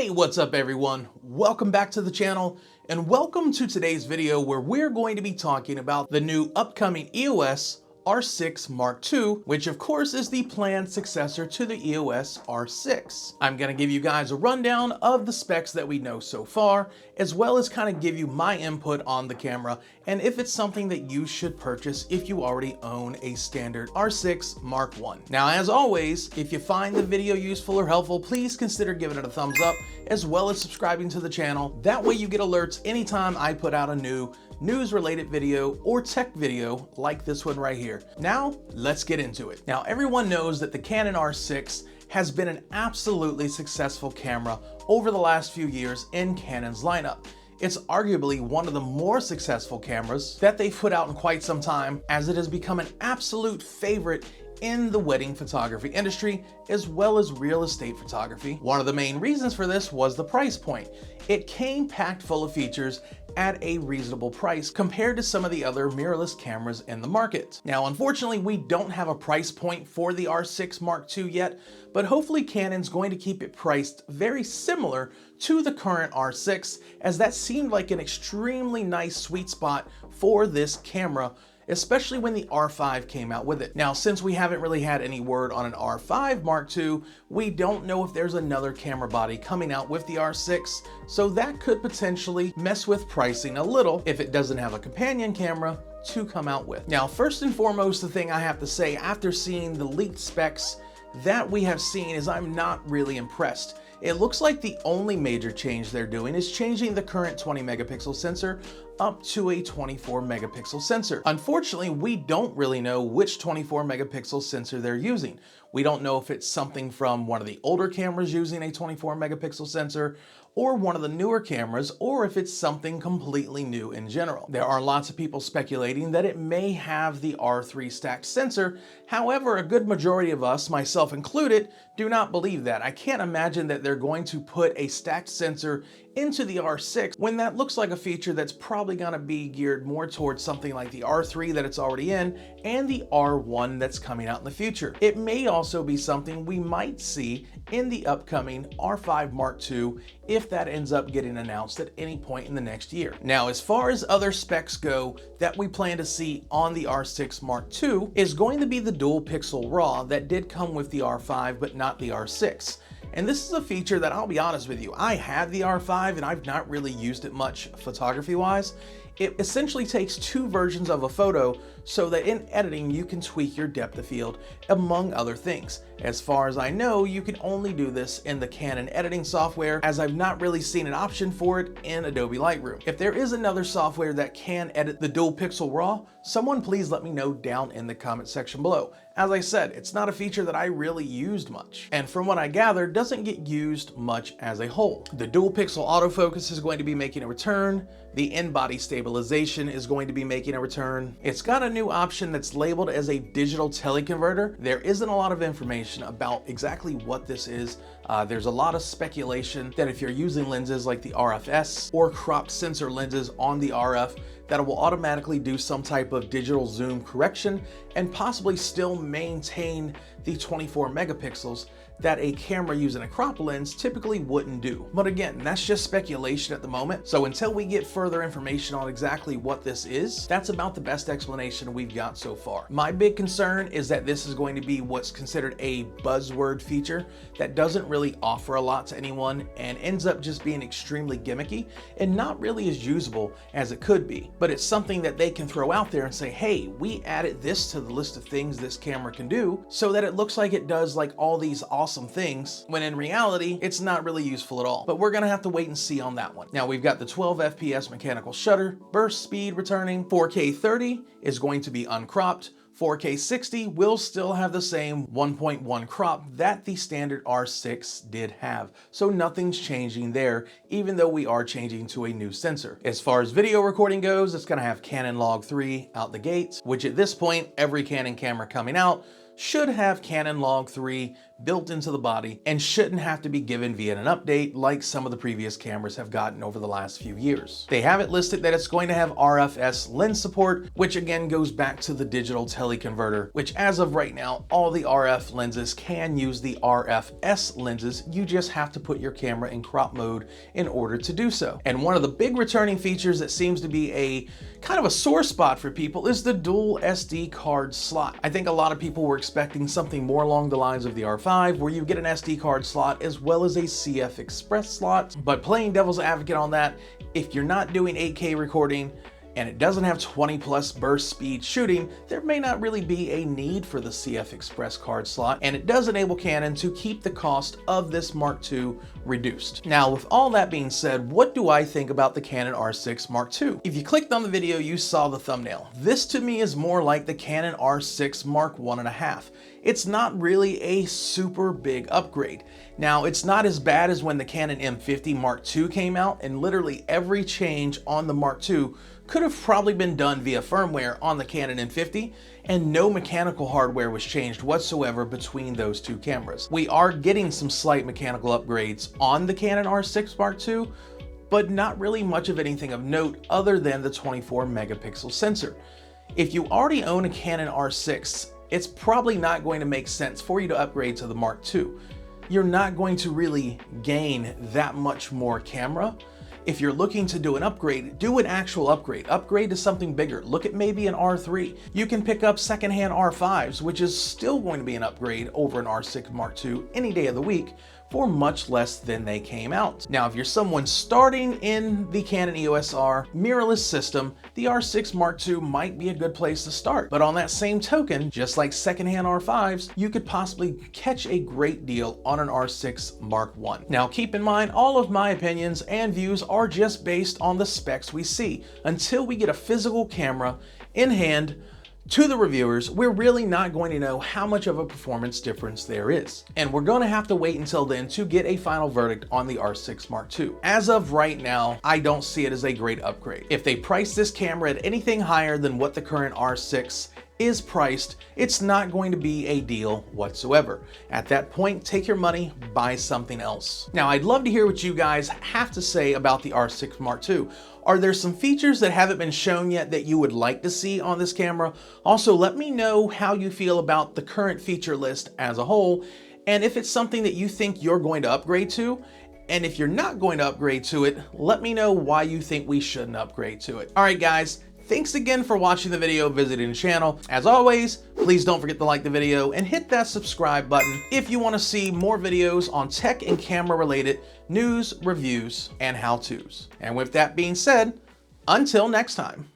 Hey, what's up everyone? Welcome back to the channel and welcome to today's video where we're going to be talking about the new upcoming EOS R6 Mark II, which of course is the planned successor to the EOS R6. I'm going to give you guys a rundown of the specs that we know so far, as well as kind of give you my input on the camera and if it's something that you should purchase if you already own a standard R6 Mark I. Now, as always, if you find the video useful or helpful, please consider giving it a thumbs up, as well as subscribing to the channel. That way you get alerts anytime I put out a new news-related video or tech video like this one right here. Now, let's get into it. Now, everyone knows that the Canon R6 has been an absolutely successful camera over the last few years in Canon's lineup. It's arguably one of the more successful cameras that they've put out in quite some time, as it has become an absolute favorite in the wedding photography industry, as well as real estate photography. One of the main reasons for this was the price point. It came packed full of features at a reasonable price compared to some of the other mirrorless cameras in the market. Now, unfortunately, we don't have a price point for the R6 Mark II yet, but hopefully Canon's going to keep it priced very similar to the current R6, as that seemed like an extremely nice sweet spot for this camera, especially when the R5 came out with it. Now, since we haven't really had any word on an R5 Mark II, we don't know if there's another camera body coming out with the R6, so that could potentially mess with pricing a little if it doesn't have a companion camera to come out with. Now, first and foremost, the thing I have to say after seeing the leaked specs that we have seen is I'm not really impressed. It looks like the only major change they're doing is changing the current 20 megapixel sensor up to a 24 megapixel sensor. Unfortunately, we don't really know which 24 megapixel sensor they're using. We don't know if it's something from one of the older cameras using a 24 megapixel sensor, or one of the newer cameras, or if it's something completely new in general. There are lots of people speculating that it may have the R3 stacked sensor. However, a good majority of us, myself included, do not believe that. I can't imagine that they're going to put a stacked sensor into the R6 when that looks like a feature that's probably going to be geared more towards something like the R3 that it's already in and the R1 that's coming out in the future. It may also be something we might see in the upcoming R5 Mark II if that ends up getting announced at any point in the next year. Now, as far as other specs go that we plan to see on the R6 Mark II is going to be the dual pixel RAW that did come with the R5 but not the R6. And this is a feature that, I'll be honest with you, I have the R5 and I've not really used it much photography wise. It essentially takes two versions of a photo so that in editing you can tweak your depth of field, among other things. As far as I know, you can only do this in the Canon editing software, as I've not really seen an option for it in Adobe Lightroom. If there is another software that can edit the dual pixel RAW, someone please let me know down in the comment section below. As I said, it's not a feature that I really used much, and from what I gather, doesn't get used much as a whole. The dual pixel autofocus is going to be making a return. The in-body stabilization is going to be making a return. It's got a new option that's labeled as a digital teleconverter. There isn't a lot of information about exactly what this is. There's a lot of speculation that if you're using lenses like the RFS or cropped sensor lenses on the RF, that it will automatically do some type of digital zoom correction and possibly still maintain the 24 megapixels that a camera using a crop lens typically wouldn't do. But again, that's just speculation at the moment. So until we get further information on exactly what this is, that's about the best explanation we've got so far. My big concern is that this is going to be what's considered a buzzword feature that doesn't really offer a lot to anyone and ends up just being extremely gimmicky and not really as usable as it could be. But it's something that they can throw out there and say, hey, we added this to the list of things this camera can do, so that it looks like it does like all these awesome things, when in reality, it's not really useful at all. But we're gonna have to wait and see on that one. Now, we've got the 12 FPS mechanical shutter, burst speed returning, 4K 30 is going to be uncropped, 4K 60 will still have the same 1.1 crop that the standard R6 did have. So nothing's changing there, even though we are changing to a new sensor. As far as video recording goes, it's gonna have Canon Log 3 out the gate, which at this point, every Canon camera coming out should have Canon Log 3 built into the body and shouldn't have to be given via an update like some of the previous cameras have gotten over the last few years. They have it listed that it's going to have RFS lens support, which again goes back to the digital teleconverter, which as of right now, all the RF lenses can use the RFS lenses. You just have to put your camera in crop mode in order to do so. And one of the big returning features that seems to be a kind of a sore spot for people is the dual SD card slot. I think a lot of people were expecting something more along the lines of the R5, where you get an SD card slot as well as a CF Express slot. But playing devil's advocate on that, if you're not doing 8K recording and it doesn't have 20+ burst speed shooting, there may not really be a need for the CF Express card slot, and it does enable Canon to keep the cost of this Mark II reduced. Now, with all that being said, what do I think about the Canon R6 Mark II? If you clicked on the video, you saw the thumbnail. This to me is more like the Canon R6 Mark I.5. It's not really a super big upgrade. Now, it's not as bad as when the Canon M50 Mark II came out, and literally every change on the Mark II could have probably been done via firmware on the Canon M50, and no mechanical hardware was changed whatsoever between those two cameras. We are getting some slight mechanical upgrades on the Canon R6 Mark II, but not really much of anything of note other than the 24 megapixel sensor. If you already own a Canon R6, it's probably not going to make sense for you to upgrade to the Mark II. You're not going to really gain that much more camera. If you're looking to do an upgrade, do an actual upgrade. Upgrade to something bigger. Look at maybe an R3. You can pick up secondhand R5s, which is still going to be an upgrade over an R6 Mark II any day of the week for much less than they came out. Now, if you're someone starting in the Canon EOS R mirrorless system, the R6 Mark II might be a good place to start. But on that same token, just like secondhand R5s, you could possibly catch a great deal on an R6 Mark I. Now, keep in mind, all of my opinions and views are just based on the specs we see. Until we get a physical camera in hand to the reviewers, we're really not going to know how much of a performance difference there is. And we're going to have to wait until then to get a final verdict on the R6 Mark II. As of right now, I don't see it as a great upgrade. If they price this camera at anything higher than what the current R6 is priced, it's not going to be a deal whatsoever. At that point, take your money, buy something else. Now, I'd love to hear what you guys have to say about the R6 Mark II. Are there some features that haven't been shown yet that you would like to see on this camera? Also, let me know how you feel about the current feature list as a whole, and if it's something that you think you're going to upgrade to. And if you're not going to upgrade to it, let me know why you think we shouldn't upgrade to it. All right, guys. Thanks again for watching the video, visiting the channel. As always, please don't forget to like the video and hit that subscribe button if you want to see more videos on tech and camera related news, reviews, and how-tos. And with that being said, until next time.